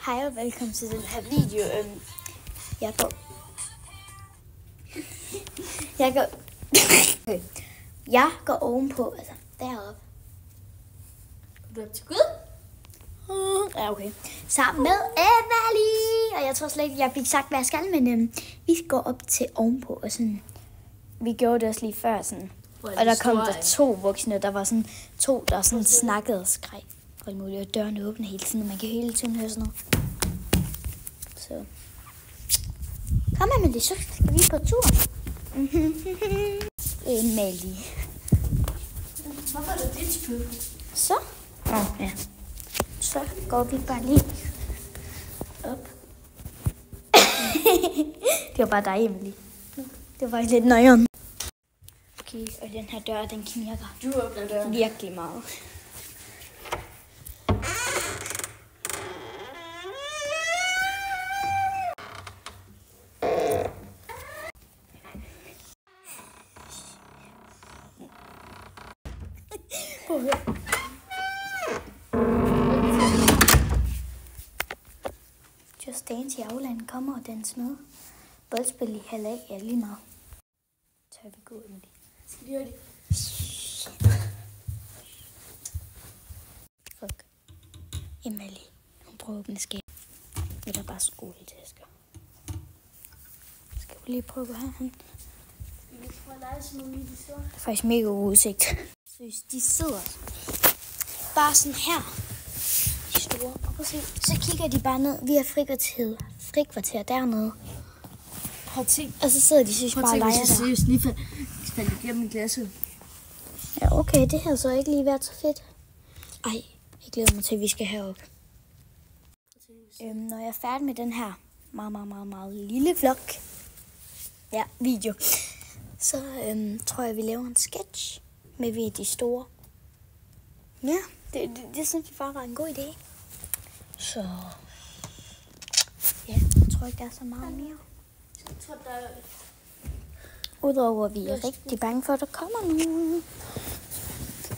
Hej og velkommen til den her video. Jeg går ovenpå, altså deroppe. Du er til Gud? Ja, okay. Sammen med Emily. Og jeg tror slet ikke, jeg fik sagt, hvad jeg skal, men vi går op til ovenpå. Og sådan, vi gjorde det også lige før. Sådan. Og der kom der 2 voksne, der var sådan 2, der sådan snakkede og skreg. Og muligt, og døren åbne hele tiden, og man kan hele tiden høre sådan noget. Så. Kom Emily, så skal vi på tur. Emily. Hvorfor er det dit spil? Så. Ja. Så går vi bare lige op. Det var bare dig, Emily. Det var faktisk lidt nøjeren. Okay, og den her dør, den knirker. Du åbner døren. Virkelig meget. Just Dance i aflandet kommer og dans med. Boldspil i halv af, ja lige meget. Tør vi gå, Emily? Skal de høre det? Fuck. Emily, hun prøver at åbne skab. Eller bare skoletasker. Skal vi lige prøve at have den? Vi får lege sådan nogle lille store. Det er faktisk mega udsigt. Seriøst, de sidder bare sådan her. De store. Og prøv at se, så kigger de bare ned. Vi har frikvarter dernede. Prøv at tænk. Og så sidder de synes bare og leger der. seriøst lige faldt igennem glasset. Ja, okay, det her så ikke lige været så fedt. Ej, jeg glæder mig til, at vi skal herop. Når jeg er færdig med den her meget lille vlog, ja, video, så tror jeg, vi laver en sketch med vi er de store. Ja, det synes jeg bare var en god idé. Så ja, jeg tror ikke, der er så meget mere. Jeg tror, der er... Udover at vi er rigtig bange for, at der kommer nogen.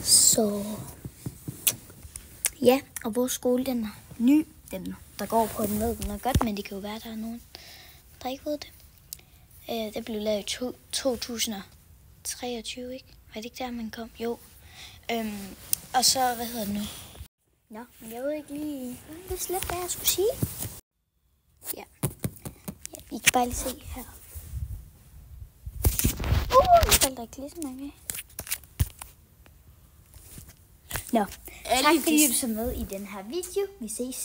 Så ja, og vores skole, den er ny. Dem, der går på den ved, den er godt, men det kan jo være, der er nogen, der ikke ved det. Det blev lavet i 2023, ikke? Var det ikke der, man kom? Jo. Og så, hvad hedder det nu? Nå, men jeg ved ikke lige, det er slet, hvad jeg skulle sige. Ja, vi kan bare lige se her. Nu faldt der ikke lige så mange af. Nå, tak fordi du så med i den her video. Vi ses.